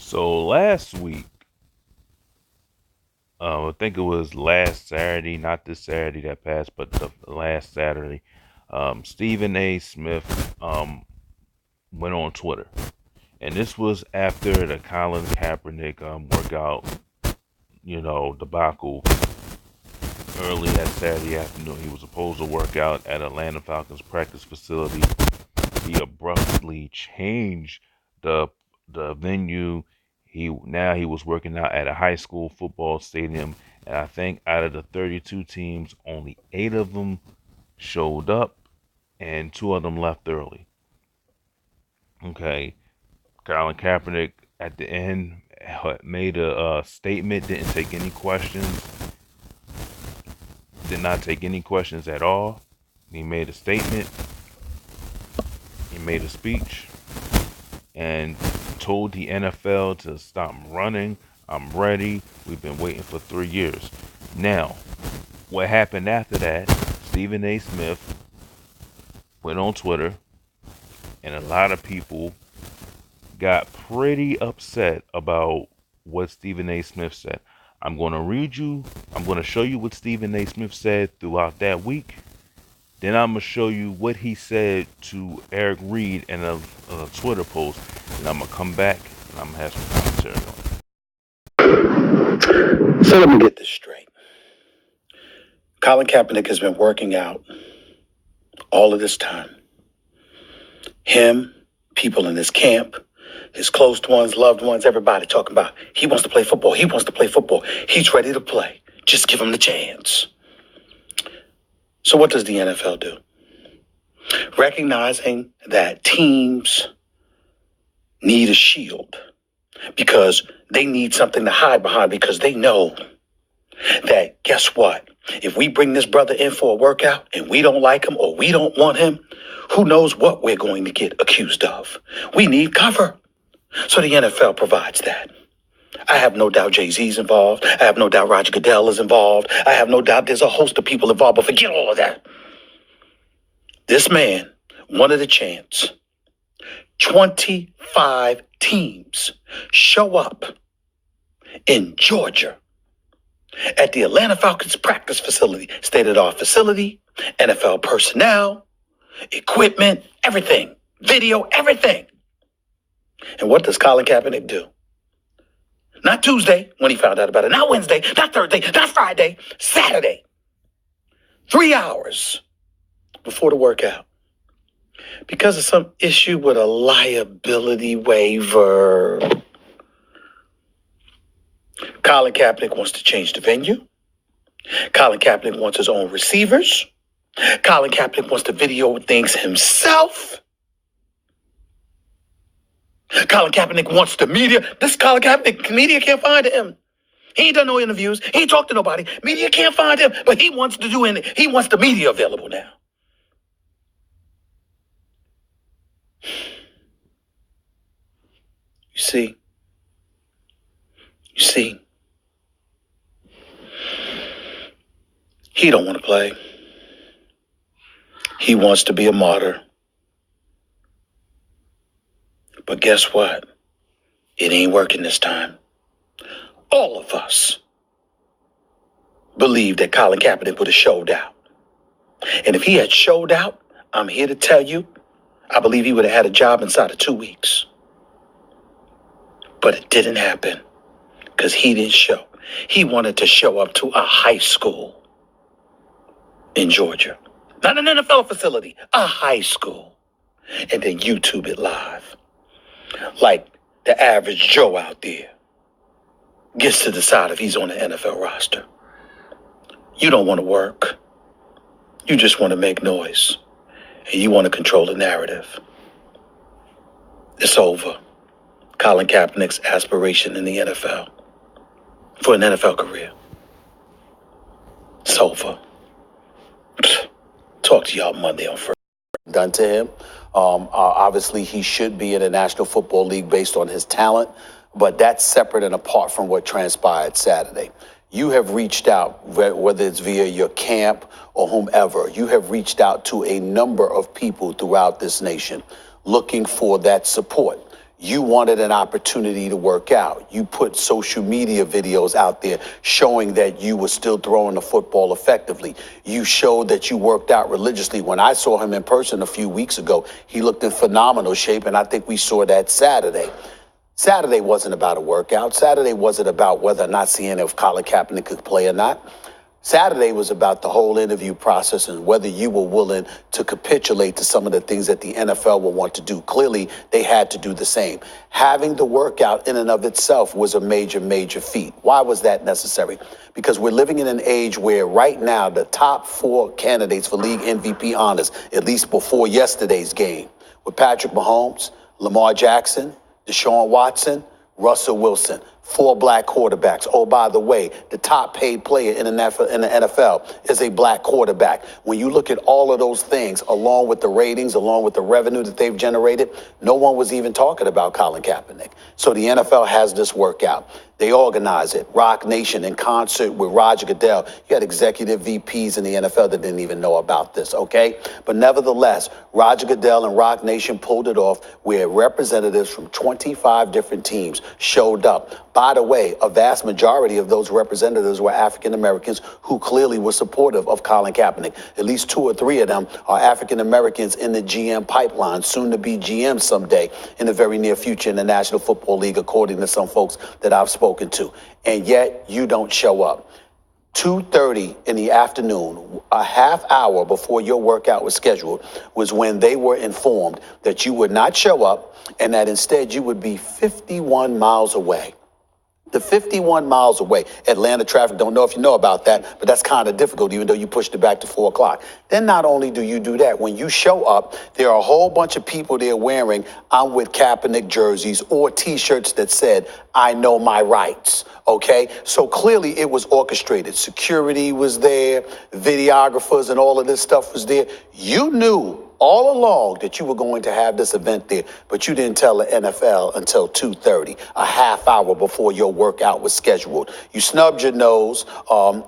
So last week, I think it was last Saturday, not this Saturday that passed, but the last Saturday, Stephen A. Smith went on Twitter, and this was after the Colin Kaepernick workout, debacle early that Saturday afternoon. He was supposed to work out at Atlanta Falcons practice facility. He abruptly changed the the venue. He was working out at a high school football stadium, and I think out of the 32 teams, only 8 of them showed up, and 2 of them left early. Okay, Colin Kaepernick at the end made a statement, didn't take any questions, did not take any questions at all. He made a statement, he made a speech, and told the NFL to stop running. I'm ready. We've been waiting for 3 years. Now, what happened after that? Stephen A. Smith went on Twitter, and a lot of people got pretty upset about what Stephen A. Smith said. I'm going to read you, I'm going to show you what Stephen A. Smith said throughout that week. Then I'm going to show you what he said to Eric Reed in a Twitter post. And I'm going to come back and I'm going to have some commentary on it. So let me get this straight. Colin Kaepernick has been working out all of this time. Him, people in his camp, his close ones, loved ones, everybody talking about he wants to play football. He wants to play football. He's ready to play. Just give him the chance. So what does the NFL do? Recognizing that teams need a shield because they need something to hide behind, because they know that, guess what? If we bring this brother in for a workout and we don't like him or we don't want him, who knows what we're going to get accused of? We need cover. So the NFL provides that. I have no doubt Jay-Z's involved. I have no doubt Roger Goodell is involved. I have no doubt there's a host of people involved, but forget all of that. This man wanted a chance. 25 teams show up in Georgia at the Atlanta Falcons practice facility, state-of-the-art facility, NFL personnel, equipment, everything, video, everything. And what does Colin Kaepernick do? Not Tuesday when he found out about it, not Wednesday, not Thursday, not Friday, Saturday. 3 hours before the workout. Because of some issue with a liability waiver. Colin Kaepernick wants to change the venue. Colin Kaepernick wants his own receivers. Colin Kaepernick wants to video things himself. Colin Kaepernick wants the media. This Colin Kaepernick, media can't find him. He ain't done no interviews. He ain't talked to nobody. Media can't find him, but he wants to do anything. He wants the media available now. You see, he don't want to play. He wants to be a martyr. But guess what? It ain't working this time. All of us believe that Colin Kaepernick would have showed out. And if he had showed out, I'm here to tell you, I believe he would have had a job inside of 2 weeks. But it didn't happen because he didn't show. He wanted to show up to a high school in Georgia. Not an NFL facility, a high school. And then YouTube it live. Like the average Joe out there gets to decide if he's on the NFL roster. You don't want to work. You just want to make noise. And you want to control the narrative. It's over. Colin Kaepernick's aspiration in the NFL for an NFL career. It's over. Talk to y'all Monday on Friday. Done to him. Obviously, he should be in the National Football League based on his talent, but that's separate and apart from what transpired Saturday. You have reached out, whether it's via your camp or whomever, you have reached out to a number of people throughout this nation looking for that support. You wanted an opportunity to work out. You put social media videos out there showing that you were still throwing the football effectively. You showed that you worked out religiously. When I saw him in person a few weeks ago, he looked in phenomenal shape, and I think we saw that Saturday. Saturday wasn't about a workout. Saturday wasn't about whether or not seeing if Colin Kaepernick could play or not. Saturday was about the whole interview process and whether you were willing to capitulate to some of the things that the NFL will want to do. Clearly, they had to do the same. Having the workout in and of itself was a major, major feat. Why was that necessary? Because we're living in an age where right now the top 4 candidates for league MVP honors, at least before yesterday's game, were Patrick Mahomes, Lamar Jackson, Deshaun Watson, Russell Wilson, 4 black quarterbacks. Oh, by the way, the top paid player in the NFL is a black quarterback. When you look at all of those things, along with the ratings, along with the revenue that they've generated, no one was even talking about Colin Kaepernick. So the NFL has this workout. They organize it. Rock Nation in concert with Roger Goodell. You had executive VPs in the NFL that didn't even know about this, okay? But nevertheless, Roger Goodell and Rock Nation pulled it off where representatives from 25 different teams showed up. By the way, a vast majority of those representatives were African Americans who clearly were supportive of Colin Kaepernick. At least 2 or 3 of them are African Americans in the GM pipeline, soon to be GM someday in the very near future in the National Football League, according to some folks that I've spoken to. And yet you don't show up. 2:30 in the afternoon, a half hour before your workout was scheduled, was when they were informed that you would not show up and that instead you would be 51 miles away. The 51 miles away. Atlanta traffic, don't know if you know about that, but that's kind of difficult, even though you pushed it back to 4 o'clock. Then not only do you do that, when you show up, there are a whole bunch of people there wearing I'm with Kaepernick jerseys or T-shirts that said, I know my rights, okay? So clearly it was orchestrated. Security was there, videographers and all of this stuff was there. You knew all along that you were going to have this event there, but you didn't tell the NFL until 2:30, a half hour before your workout was scheduled. You snubbed your nose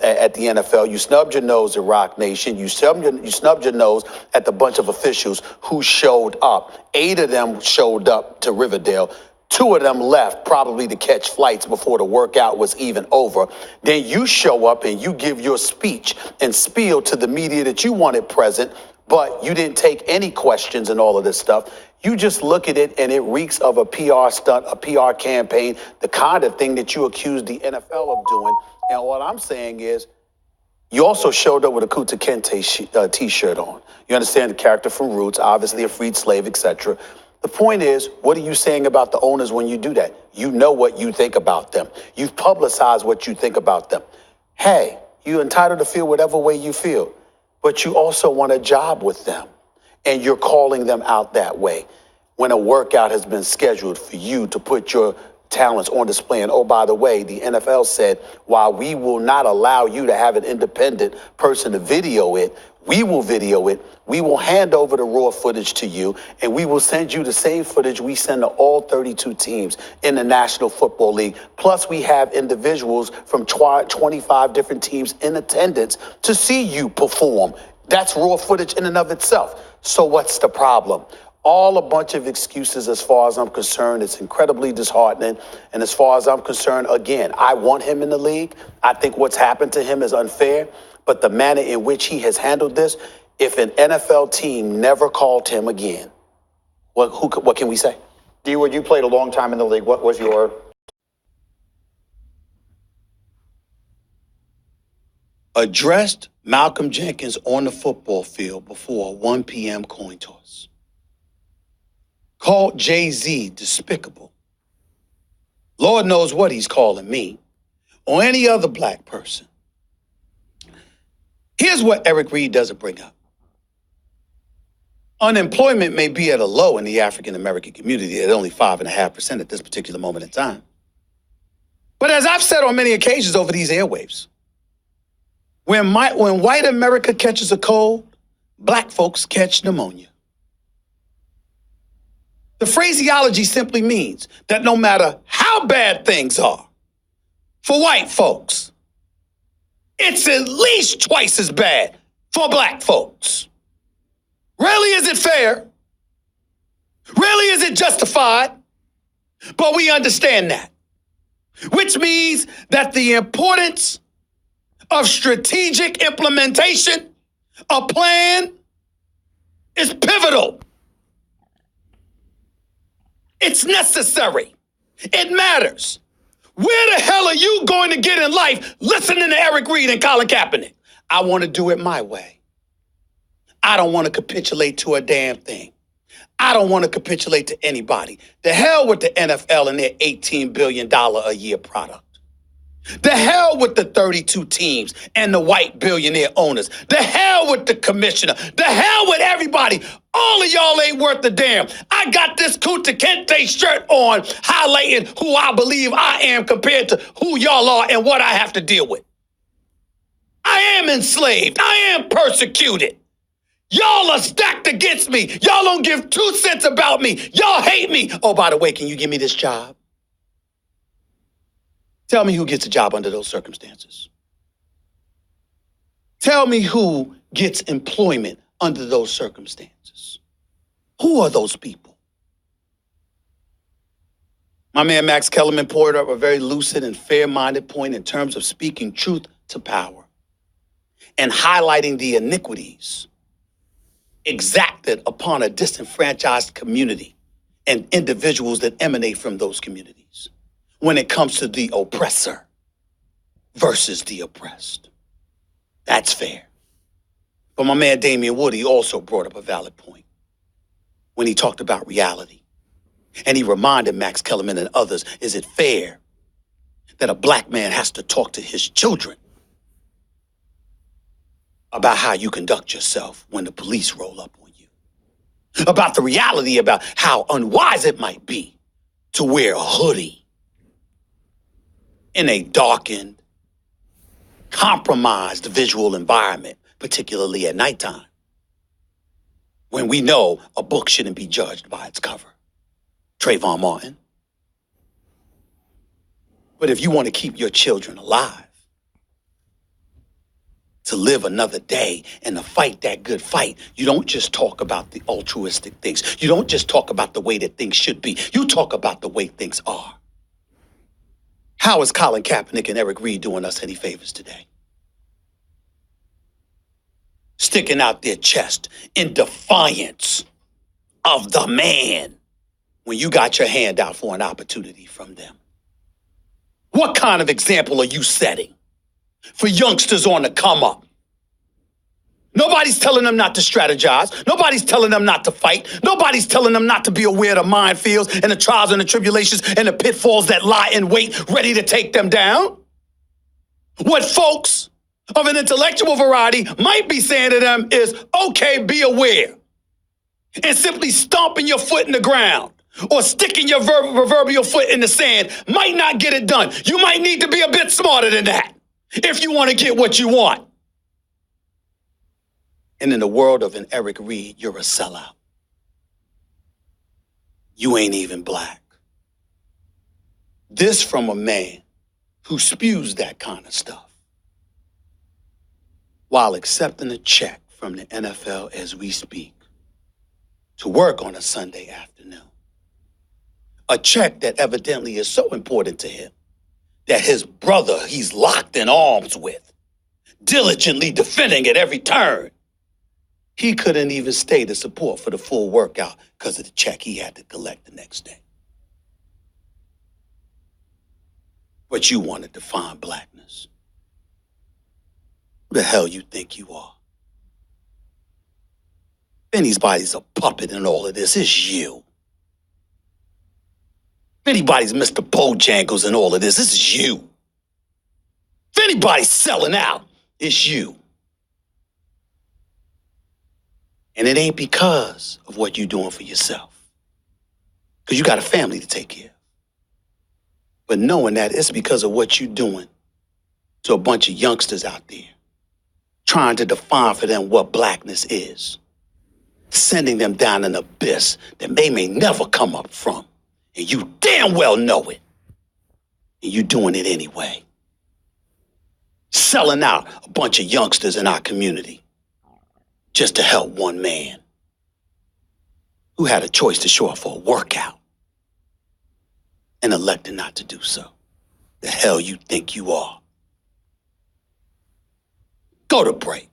at the NFL. You snubbed your nose at Rock Nation. You snubbed your nose at the bunch of officials who showed up. 8 of them showed up to Riverdale. 2 of them left, probably to catch flights before the workout was even over. Then you show up and you give your speech and spiel to the media that you wanted present, but you didn't take any questions and all of this stuff. You just look at it and it reeks of a PR stunt, a PR campaign, the kind of thing that you accused the NFL of doing. And what I'm saying is, you also showed up with a Kuta Kente T-shirt on. You understand the character from Roots, obviously a freed slave, etc. The point is, what are you saying about the owners when you do that? You know what you think about them. You've publicized what you think about them. Hey, you're entitled to feel whatever way you feel, but you also want a job with them, and you're calling them out that way when a workout has been scheduled for you to put your talents on display. And oh, by the way, the NFL said, while we will not allow you to have an independent person to video it, we will video it. We will hand over the raw footage to you, and we will send you the same footage we send to all 32 teams in the National Football League. Plus, we have individuals from 25 different teams in attendance to see you perform. That's raw footage in and of itself. So what's the problem? All a bunch of excuses as far as I'm concerned. It's incredibly disheartening. And as far as I'm concerned, again, I want him in the league. I think what's happened to him is unfair. But the manner in which he has handled this, if an NFL team never called him again, what can we say? D-Wood, you played a long time in the league. What was your... Addressed Malcolm Jenkins on the football field before a 1 p.m. coin toss. Called Jay-Z despicable. Lord knows what he's calling me or any other black person. Here's what Eric Reed doesn't bring up. Unemployment may be at a low in the African-American community at only 5.5% at this particular moment in time. But as I've said on many occasions over these airwaves, when white America catches a cold, black folks catch pneumonia. The phraseology simply means that no matter how bad things are for white folks, it's at least twice as bad for black folks. Rarely is it fair. Rarely is it justified. But we understand that, which means that the importance of strategic implementation, a plan, is pivotal. It's necessary. It matters. Where the hell are you going to get in life listening to Eric Reed and Colin Kaepernick? I want to do it my way. I don't want to capitulate to a damn thing. I don't want to capitulate to anybody. The hell with the NFL and their $18 billion a year product. The hell with the 32 teams and the white billionaire owners. The hell with the commissioner. The hell with everybody. All of y'all ain't worth a damn. I got this Kunta Kinte shirt on, highlighting who I believe I am compared to who y'all are and what I have to deal with. I am enslaved. I am persecuted. Y'all are stacked against me. Y'all don't give 2 cents about me. Y'all hate me. Oh, by the way, can you give me this job? Tell me who gets a job under those circumstances. Tell me who gets employment under those circumstances. Who are those people? My man Max Kellerman poured up a very lucid and fair-minded point in terms of speaking truth to power and highlighting the iniquities exacted upon a disenfranchised community and individuals that emanate from those communities when it comes to the oppressor versus the oppressed. That's fair. But my man Damian Woody also brought up a valid point when he talked about reality. And he reminded Max Kellerman and others, is it fair that a black man has to talk to his children about how you conduct yourself when the police roll up on you? About the reality about how unwise it might be to wear a hoodie in a darkened, compromised visual environment, particularly at nighttime, when we know a book shouldn't be judged by its cover. Trayvon Martin. But if you want to keep your children alive, to live another day and to fight that good fight, you don't just talk about the altruistic things. You don't just talk about the way that things should be. You talk about the way things are. How is Colin Kaepernick and Eric Reed doing us any favors today? Sticking out their chest in defiance of the man when you got your hand out for an opportunity from them. What kind of example are you setting for youngsters on the come up? Nobody's telling them not to strategize. Nobody's telling them not to fight. Nobody's telling them not to be aware of the minefields and the trials and the tribulations and the pitfalls that lie in wait, ready to take them down. What folks of an intellectual variety might be saying to them is, okay, be aware. And simply stomping your foot in the ground or sticking your proverbial foot in the sand might not get it done. You might need to be a bit smarter than that if you want to get what you want. And in the world of an Eric Reed, you're a sellout. You ain't even black. This from a man who spews that kind of stuff while accepting a check from the NFL as we speak to work on a Sunday afternoon. A check that evidently is so important to him that his brother he's locked in arms with, diligently defending at every turn, he couldn't even stay to support for the full workout because of the check he had to collect the next day. But you want to define blackness. Who the hell you think you are? If anybody's a puppet in all of this, it's you. If anybody's Mr. Bojangles in all of this, it's you. If anybody's selling out, it's you. And it ain't because of what you're doing for yourself. Because you got a family to take care of. But knowing that it's because of what you're doing to a bunch of youngsters out there, trying to define for them what blackness is, sending them down an abyss that they may never come up from. And you damn well know it. And you doing it anyway. Selling out a bunch of youngsters in our community just to help one man who had a choice to show up for a workout. and elected not to do so. The hell you think you are? Go to break.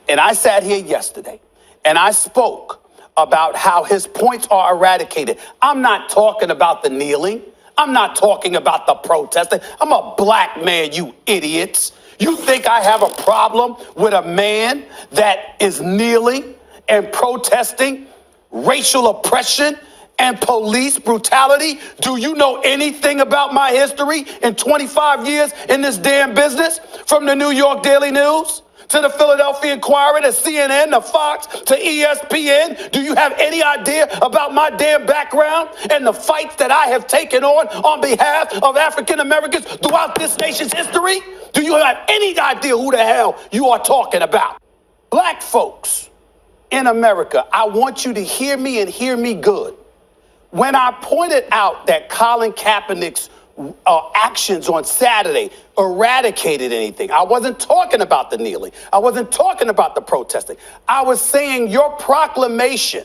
And I sat here yesterday and I spoke about how his points are eradicated. I'm not talking about the kneeling. I'm not talking about the protesting. I'm a black man, you idiots. You think I have a problem with a man that is kneeling and protesting racial oppression and police brutality? Do you know anything about my history in 25 years in this damn business? From the New York Daily News to the Philadelphia Inquirer to CNN to Fox to ESPN. Do you have any idea about my damn background and the fights that I have taken on behalf of African Americans throughout this nation's history? Do you have any idea who the hell you are talking about? Black folks in America, I want you to hear me and hear me good. When I pointed out that Colin Kaepernick's actions on Saturday eradicated anything, I wasn't talking about the kneeling. I wasn't talking about the protesting. I was saying your proclamation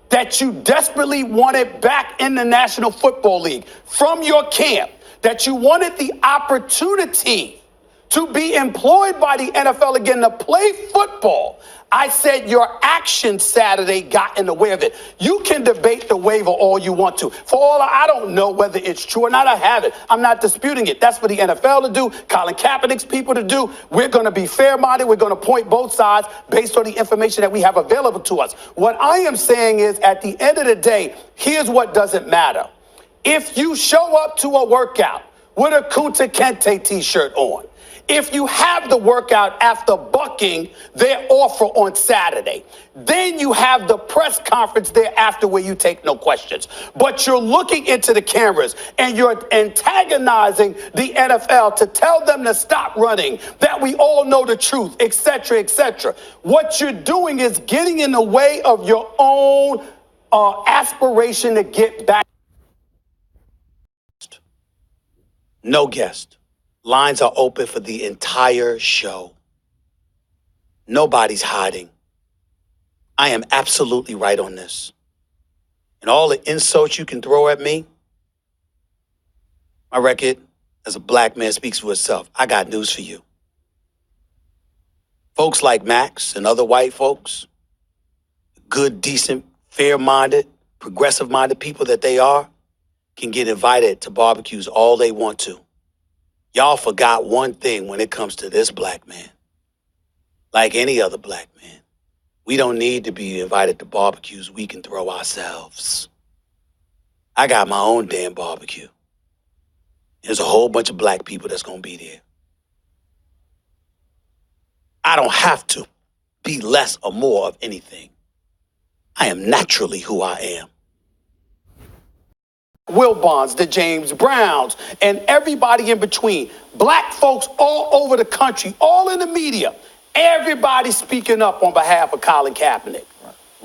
that you desperately wanted back in the National Football League from your camp, that you wanted the opportunity to be employed by the NFL again to play football. I said your action Saturday got in the way of it. You can debate the waiver all you want to. For all I don't know whether it's true or not, I have it. I'm not disputing it. That's for the NFL to do, Colin Kaepernick's people to do. We're going to be fair-minded. We're going to point both sides based on the information that we have available to us. What I am saying is, at the end of the day, here's what doesn't matter. If you show up to a workout with a Kunta Kinte t-shirt on, if you have the workout after bucking their offer on Saturday, then you have the press conference thereafter where you take no questions. But you're looking into the cameras and you're antagonizing the NFL to tell them to stop running, that we all know the truth, et cetera, et cetera. What you're doing is getting in the way of your own aspiration to get back. No guest. Lines are open for the entire show. Nobody's hiding. I am absolutely right on this. And all the insults you can throw at me, my record as a black man speaks for itself. I got news for you. Folks like Max and other white folks, good, decent, fair-minded, progressive-minded people that they are, can get invited to barbecues all they want to. Y'all forgot one thing when it comes to this black man. Like any other black man, we don't need to be invited to barbecues we can throw ourselves. I got my own damn barbecue. There's a whole bunch of black people that's gonna be there. I don't have to be less or more of anything. I am naturally who I am. Wilbons, the James Browns, and everybody in between. Black folks all over the country, all in the media. Everybody speaking up on behalf of Colin Kaepernick.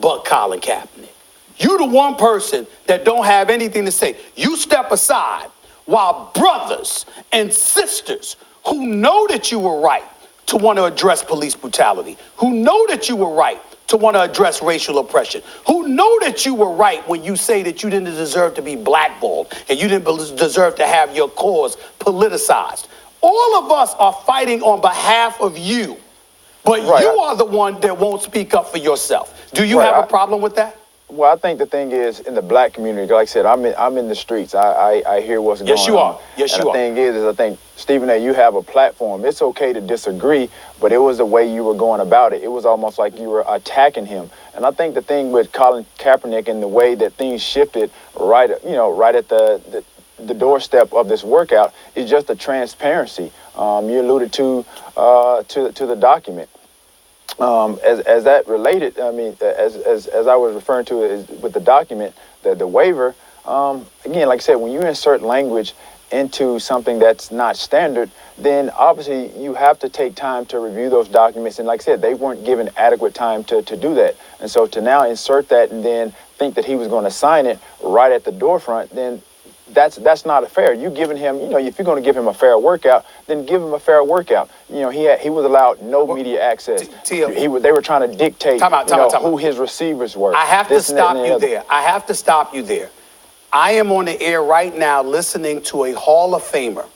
But Colin Kaepernick, you the one person that don't have anything to say. You step aside while brothers and sisters who know that you were right to want to address police brutality, who know that you were right to want to address racial oppression, who know that you were right when you say that you didn't deserve to be blackballed and you didn't deserve to have your cause politicized. All of us are fighting on behalf of you, but you are the one that won't speak up for yourself. Do you have a problem with that? Well, I think the thing is, in the black community, like I said, I'm in the streets. I hear what's going on. Yes, you are. Yes, you are. The thing is, I think, Stephen A., you have a platform. It's okay to disagree, but it was the way you were going about it. It was almost like you were attacking him. And I think the thing with Colin Kaepernick and the way that things shifted right at the doorstep of this workout is just the transparency. You alluded to the document. As that related, I mean, as I was referring to it with the document, the waiver, again, like I said, when you insert language into something that's not standard, then obviously you have to take time to review those documents. And like I said, they weren't given adequate time to do that. And so to now insert that and then think that he was going to sign it right at the doorfront, then that's not fair. You giving him, if you're going to give him a fair workout, then give him a fair workout. He was allowed no media access. They were trying to dictate who his receivers were. I have to stop you there. I am on the air right now listening to a Hall of Famer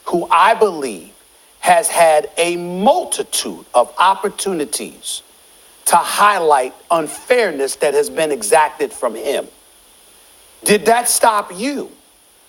who I believe has had a multitude of opportunities to highlight unfairness that has been exacted from him. Did that stop you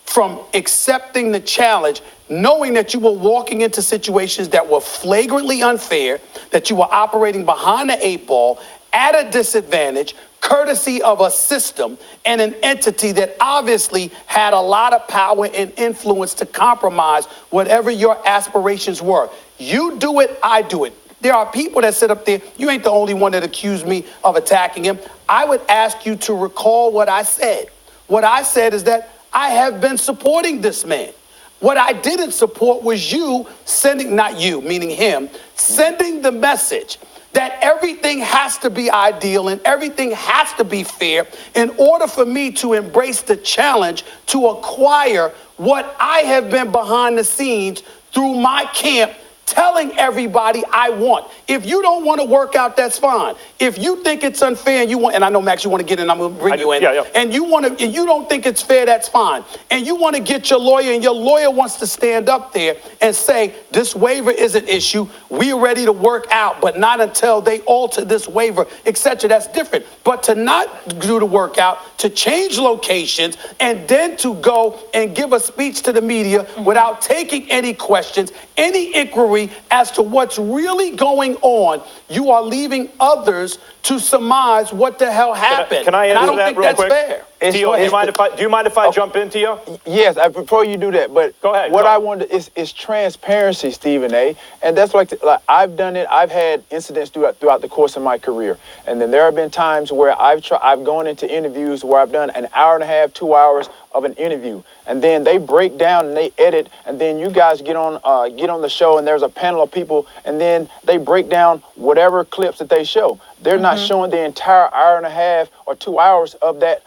from accepting the challenge, knowing that you were walking into situations that were flagrantly unfair, that you were operating behind the eight ball at a disadvantage, courtesy of a system and an entity that obviously had a lot of power and influence to compromise whatever your aspirations were? You do it, I do it. There are people that sit up there. You ain't the only one that accused me of attacking him. I would ask you to recall what I said. What I said is that I have been supporting this man. What I didn't support was you sending, not you, meaning him, sending the message that everything has to be ideal and everything has to be fair in order for me to embrace the challenge to acquire what I have been behind the scenes through my camp telling everybody I want. If you don't want to work out, that's fine. If you think it's unfair and you want, and I know Max, you want to get in, I'm going to bring you in. Yeah. And you want to, and you don't think it's fair, that's fine. And you want to get your lawyer, and your lawyer wants to stand up there and say, this waiver is an issue. We're ready to work out, but not until they alter this waiver, etc. That's different. But to not do the workout, to change locations, and then to go and give a speech to the media without taking any questions, any inquiry as to what's really going on, you are leaving others to surmise what the hell happened. Can I answer and I don't that think real that's quick? fair. Tio, do you mind if I jump in, Tio? Yes, before you do that, but Go ahead, what go. I wanted is transparency, Stephen A. And that's like I've done it. I've had incidents throughout the course of my career, and then there have been times where I've gone into interviews where I've done an hour and a half, 2 hours of an interview, and then they break down and they edit, and then you guys get on the show, and there's a panel of people, and then they break down whatever clips that they show. They're not showing the entire hour and a half or 2 hours of that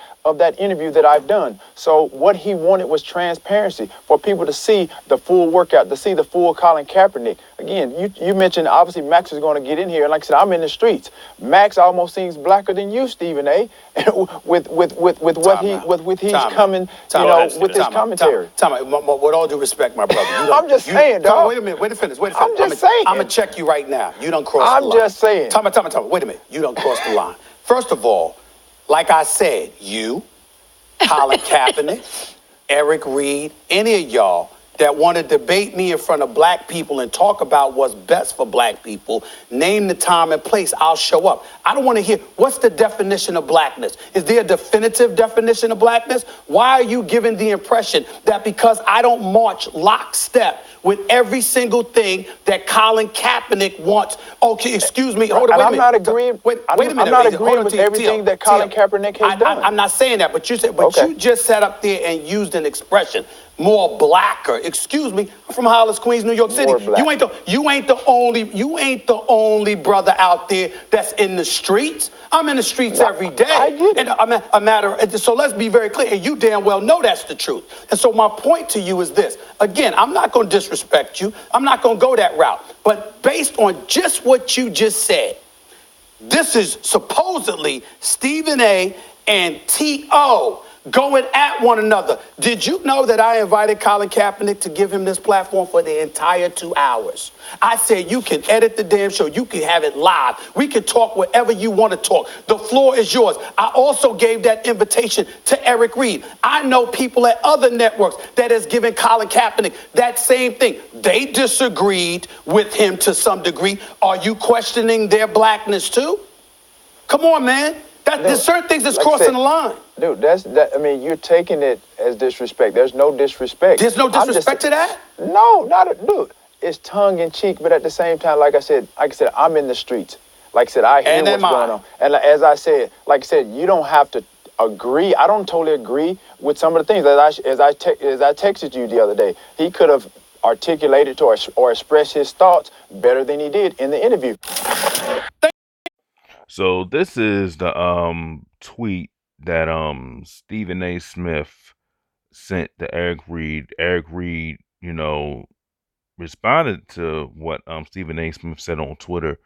interview that I've done. So what he wanted was transparency for people to see the full workout, to see the full Colin Kaepernick. Again, you mentioned obviously Max is going to get in here, and like I said, I'm in the streets. Max almost seems blacker than you, Stephen A. with what he's coming, with his commentary. With all due respect, my brother. I'm just saying, dog. Wait a minute. Wait to finish. I'm just saying. I'm gonna check you right now. You done crossed the line. I'm just saying. Tell me. Wait a minute. You done crossed the line. First of all, like I said, you, Colin Kaepernick, Eric Reed, any of y'all that want to debate me in front of black people and talk about what's best for black people, name the time and place, I'll show up. I don't want to hear, what's the definition of blackness? Is there a definitive definition of blackness? Why are you giving the impression that because I don't march lockstep with every single thing that Colin Kaepernick wants? Okay, excuse me, hold on, wait a minute. I'm not agreeing. Wait a minute. I'm not agreeing with everything that Colin Kaepernick has done. I'm not saying that, but you said, you just sat up there and used an expression, more blacker. Excuse me, I'm from Hollis, Queens, New York City. You ain't the only brother out there that's in the streets. I'm in the streets every day. I get it. And so let's be very clear, and you damn well know that's the truth. And so my point to you is this. Again, I'm not going to disrespect you. I'm not going to go that route. But based on just what you just said, this is supposedly Stephen A. and T.O. going at one another. Did you know that I invited Colin Kaepernick to give him this platform for the entire 2 hours? I said, you can edit the damn show. You can have it live. We can talk whatever you want to talk. The floor is yours. I also gave that invitation to Eric Reed. I know people at other networks that has given Colin Kaepernick that same thing. They disagreed with him to some degree. Are you questioning their blackness too? Come on, man. There's certain things that's crossing the line. Dude, you're taking it as disrespect. There's no disrespect. There's no disrespect to that? No, dude. It's tongue in cheek, but at the same time, like I said, I'm in the streets. Like I said, I hear what's going on. And as I said, you don't have to agree. I don't totally agree with some of the things. As I texted you the other day, he could have articulated or expressed his thoughts better than he did in the interview. So this is the tweet that Stephen A. Smith sent to Eric Reed. Eric Reed, responded to what Stephen A. Smith said on Twitter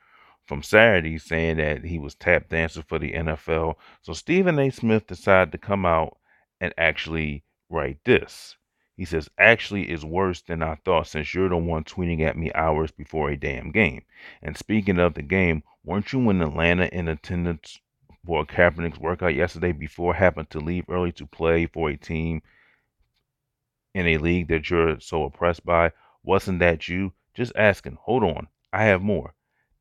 from Saturday, saying that he was tap dancing for the NFL. So Stephen A. Smith decided to come out and actually write this. He says, actually is worse than I thought since you're the one tweeting at me hours before a damn game. And speaking of the game, weren't you in Atlanta in attendance for Kaepernick's workout yesterday before happened to leave early to play for a team in a league that you're so oppressed by? Wasn't that you? Just asking. Hold on. I have more.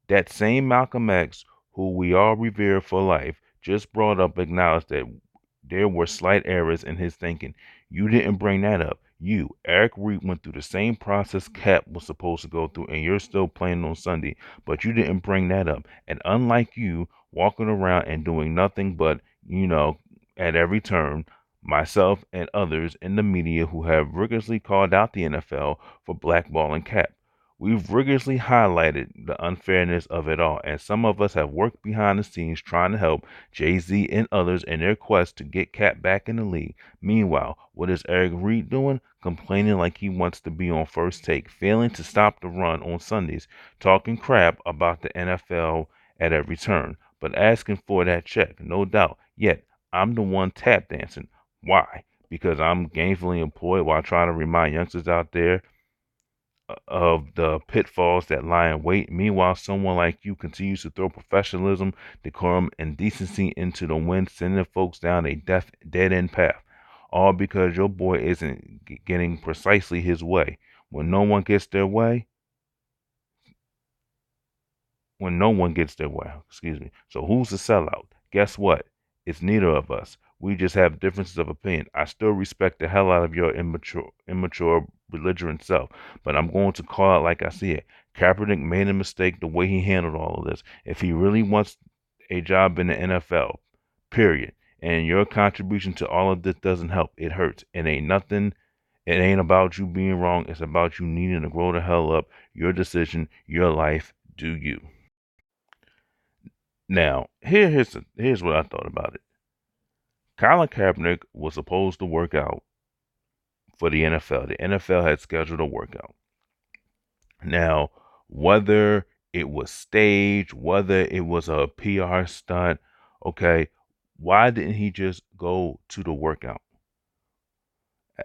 That same Malcolm X, who we all revere for life, just brought up acknowledged that there were slight errors in his thinking. You didn't bring that up. You, Eric Reed, went through the same process Cap was supposed to go through, and you're still playing on Sunday, but you didn't bring that up. And unlike you, walking around and doing nothing but, at every turn, myself and others in the media who have rigorously called out the NFL for blackballing Cap. We've rigorously highlighted the unfairness of it all, and some of us have worked behind the scenes trying to help Jay-Z and others in their quest to get Cap back in the league. Meanwhile, what is Eric Reed doing? Complaining like he wants to be on First Take, failing to stop the run on Sundays, talking crap about the NFL at every turn, but asking for that check, no doubt. Yet, I'm the one tap dancing. Why? Because I'm gainfully employed while trying to remind youngsters out there of the pitfalls that lie in wait. Meanwhile, someone like you continues to throw professionalism, decorum, and decency into the wind, sending folks down a dead end path. All because your boy isn't getting precisely his way. When no one gets their way, when no one gets their way. Excuse me. So who's the sellout? Guess what? It's neither of us. We just have differences of opinion. I still respect the hell out of your immature, belligerent self, but I'm going to call it like I see it. Kaepernick made a mistake the way he handled all of this. If he really wants a job in the NFL, period, and your contribution to all of this doesn't help, it hurts. It ain't nothing. It ain't about you being wrong. It's about you needing to grow the hell up. Your decision, your life. Do you? Now, here's what I thought about it. Colin Kaepernick was supposed to work out for the NFL. The NFL had scheduled a workout. Now, whether it was staged, whether it was a PR stunt, okay, why didn't he just go to the workout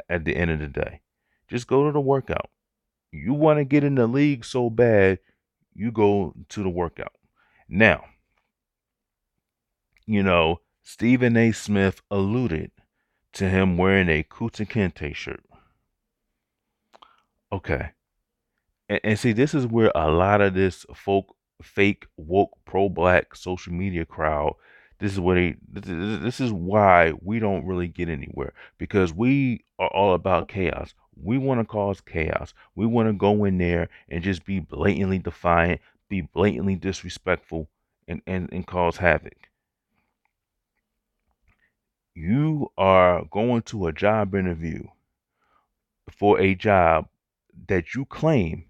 at the end of the day? Just go to the workout. You want to get in the league so bad, you go to the workout. Now, Stephen A. Smith alluded to him wearing a Kuta Kinte shirt. Okay. And see, this is where a lot of this fake, woke, pro-black social media crowd, this is why we don't really get anywhere, because we are all about chaos. We want to cause chaos. We want to go in there and just be blatantly defiant, be blatantly disrespectful, and cause havoc. You are going to a job interview for a job that you claim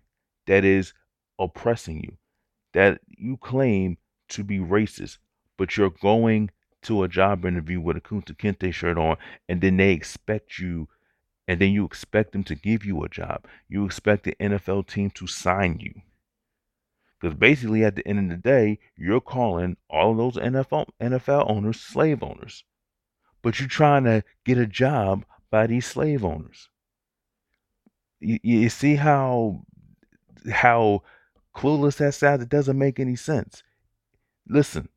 that is oppressing you, that you claim to be racist, but you're going to a job interview with a Kunta Kinte shirt on, and then they expect you, and then you expect them to give you a job. You expect the NFL team to sign you. Because basically, at the end of the day, you're calling all of those NFL owners slave owners, but you're trying to get a job by these slave owners. You see how clueless that sounds? It doesn't make any sense. Listen,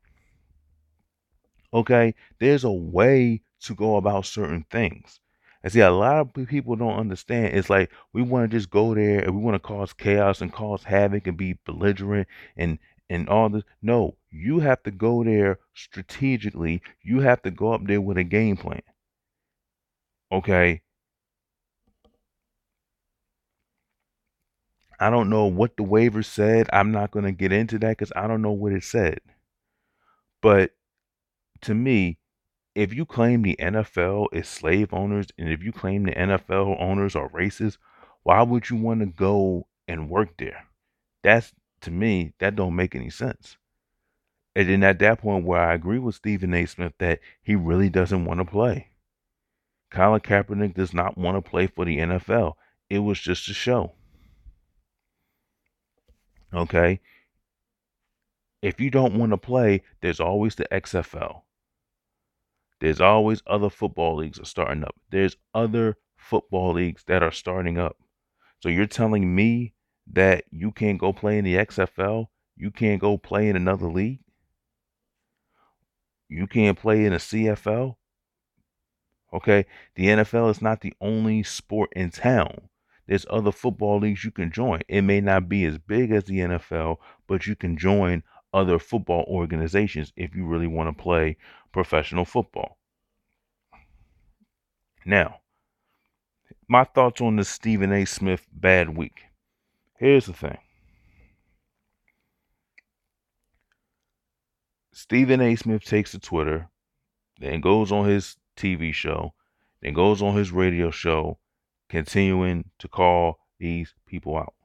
okay, there's a way to go about certain things. And see, a lot of people don't understand. It's like we want to just go there and we want to cause chaos and cause havoc and be belligerent and all this. No, you have to go there strategically. You have to go up there with a game plan. Okay, I don't know what the waiver said. I'm not going to get into that because I don't know what it said. But to me, if you claim the NFL is slave owners and if you claim the NFL owners are racist, why would you want to go and work there? That's, to me, that don't make any sense. And then at that point where I agree with Stephen A. Smith that he really doesn't want to play. Colin Kaepernick does not want to play for the NFL. It was just a show. Okay? If you don't want to play, there's always the XFL. There's always other football leagues are starting up. There's other football leagues that are starting up. So you're telling me that you can't go play in the XFL? You can't go play in another league? You can't play in a CFL? Okay, the NFL is not the only sport in town. There's other football leagues you can join. It may not be as big as the NFL, but you can join other football organizations if you really want to play professional football. Now, my thoughts on the Stephen A. Smith bad week. Here's the thing. Stephen A. Smith takes to Twitter, then goes on his TV show, then goes on his radio show, continuing to call these people out.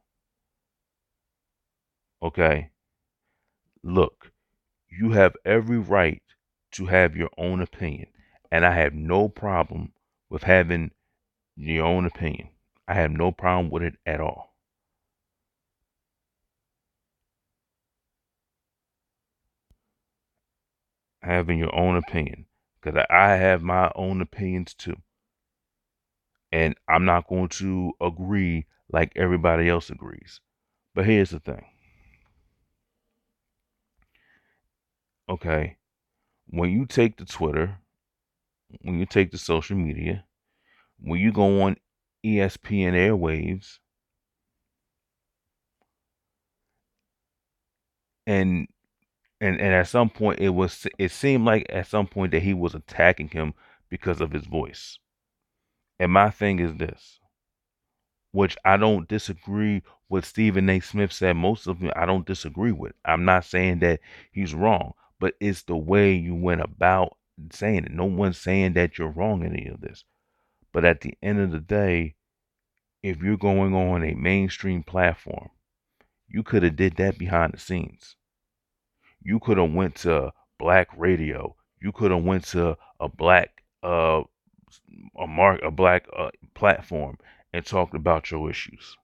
Okay? Look, you have every right to have your own opinion, and I have no problem with having your own opinion. I have no problem with it at all. Having your own opinion, because I have my own opinions too, and I'm not going to agree like everybody else agrees. But here's the thing. Okay, when you take the Twitter, when you take the social media, when you go on ESPN airwaves, and and at some point it seemed like at some point that he was attacking him because of his voice. And my thing is this, which I don't disagree with Stephen A. Smith said. Most of it I don't disagree with. I'm not saying that he's wrong, but it's the way you went about saying it. No one's saying that you're wrong in any of this. But at the end of the day, if you're going on a mainstream platform, you could have did that behind the scenes. You could have went to black radio. You could have went to a black a black platform and talked about your issues.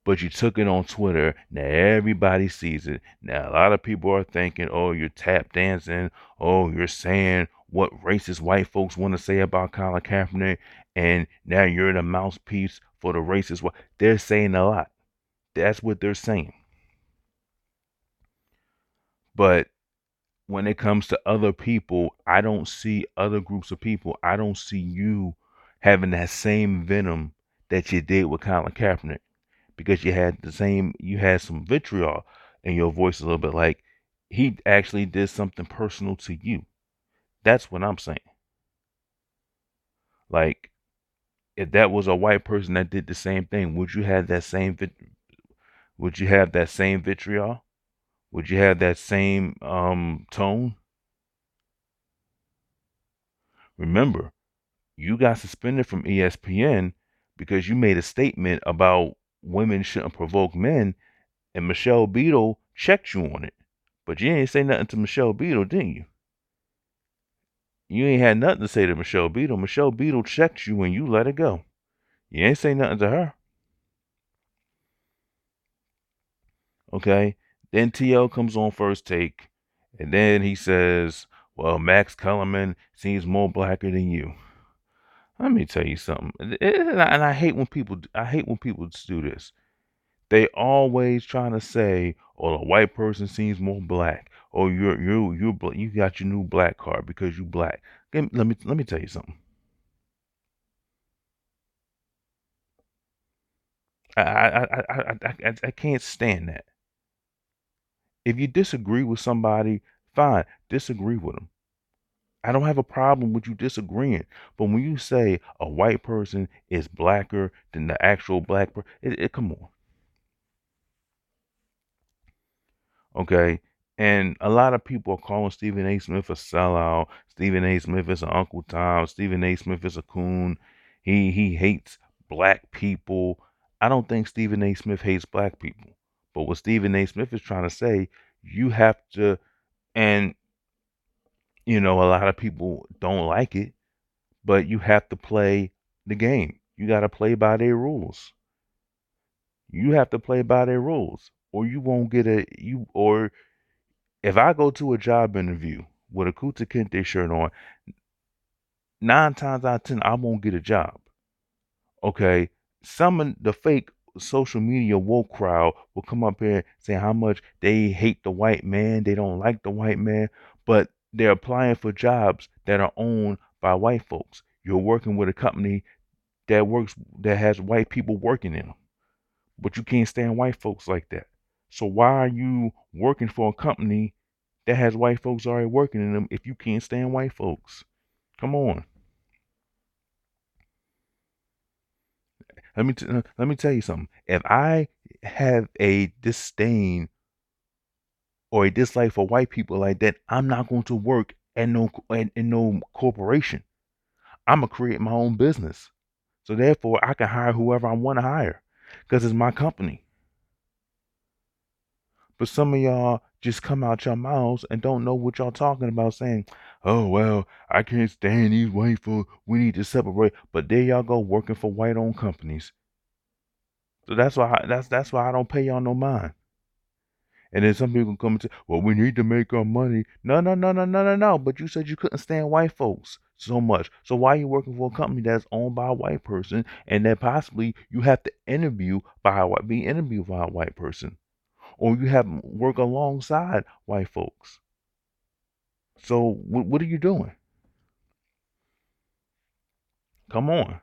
But you took it on Twitter. Now everybody sees it. Now a lot of people are thinking, "Oh, you're tap dancing. Oh, you're saying what racist white folks want to say about Colin Kaepernick, and now you're the mouthpiece for the racist white." They're saying a lot. That's what they're saying. But when it comes to other people, I don't see other groups of people. I don't see you having that same venom that you did with Colin Kaepernick, because you had some vitriol in your voice a little bit, like he actually did something personal to you. That's what I'm saying. Like, if that was a white person that did the same thing, would you have that same vitriol? Would you have that same tone? Remember, you got suspended from ESPN because you made a statement about women shouldn't provoke men, and Michelle Beadle checked you on it. But you ain't say nothing to Michelle Beadle, didn't you? You ain't had nothing to say to Michelle Beadle. Michelle Beadle checked you and you let it go. You ain't say nothing to her. Okay? Then TL comes on First Take, and then he says, well, Max Kellerman seems more blacker than you. Let me tell you something. And I hate when people do this. They always trying to say, "Oh, a white person seems more black." "Oh, you got your new black card because you black." Let me tell you something. I can't stand that. If you disagree with somebody, fine, disagree with them. I don't have a problem with you disagreeing. But when you say a white person is blacker than the actual black person, come on. Okay. And a lot of people are calling Stephen A. Smith a sellout. Stephen A. Smith is an Uncle Tom. Stephen A. Smith is a coon. He hates black people. I don't think Stephen A. Smith hates black people. But what Stephen A. Smith is trying to say, you have to, and a lot of people don't like it, but you have to play the game. You got to play by their rules. You have to play by their rules, or you won't get or if I go to a job interview with a Kuta Kente shirt on, 9 times out of 10, I won't get a job. Okay, some of the fake social media woke crowd will come up here saying how much they hate the white man, they don't like the white man, but they're applying for jobs that are owned by white folks. You're working with a company that has white people working in them, but you can't stand white folks like that. So why are you working for a company that has white folks already working in them if you can't stand white folks? Come on. Let me tell you something. If I have a disdain or a dislike for white people like that, I'm not going to work at in no corporation. I'm gonna create my own business. So therefore, I can hire whoever I want to hire because it's my company. But some of y'all just come out your mouths and don't know what y'all talking about, saying, "Oh well, I can't stand these white folks. We need to separate." But there y'all go working for white-owned companies. So that's why I don't pay y'all no mind. And then some people come and say, "Well, we need to make our money." No, no, no, no, no, no, no. But you said you couldn't stand white folks so much. So why are you working for a company that's owned by a white person and that possibly you have to be interviewed by a white person, or you have work alongside white folks? So what are you doing? Come on.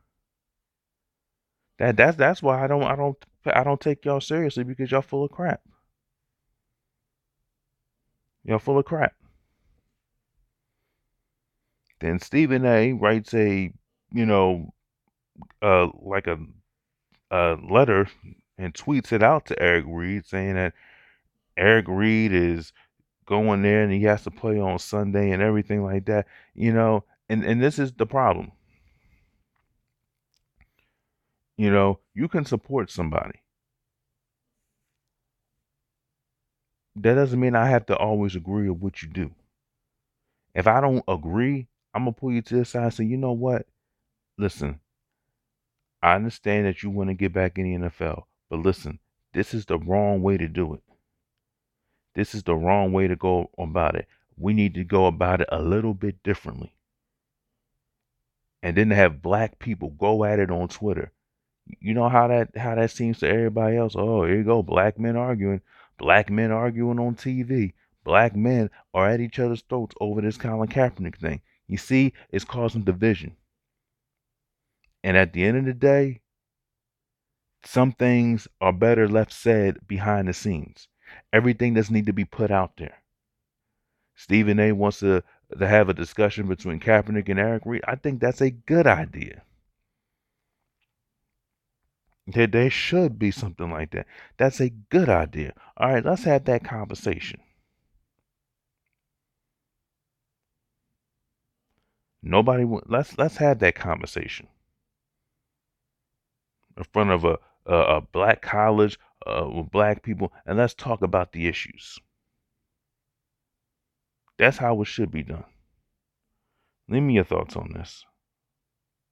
That's why I don't take y'all seriously because y'all full of crap. Y'all full of crap. Then Stephen A. writes you know, like a letter and tweets it out to Eric Reed saying that Eric Reed is going there and he has to play on Sunday and everything like that. And this is the problem. You can support somebody. That doesn't mean I have to always agree with what you do. If I don't agree, I'm gonna pull you to the side and say, you know what? Listen, I understand that you want to get back in the NFL, but listen, this is the wrong way to do it. This is the wrong way to go about it. We need to go about it a little bit differently. And then to have black people go at it on Twitter. You know how that seems to everybody else. Oh, here you go, black men arguing. Black men arguing on TV. Black men are at each other's throats over this Colin Kaepernick thing. You see, it's causing division. And at the end of the day, some things are better left said behind the scenes. Everything doesn't need to be put out there. Stephen A wants to have a discussion between Kaepernick and Eric Reed. I think that's a good idea. There should be something like that. That's a good idea. All right, let's have that conversation. Let's have that conversation in front of a black college with black people, and let's talk about the issues. That's how it should be done. Leave me your thoughts on this.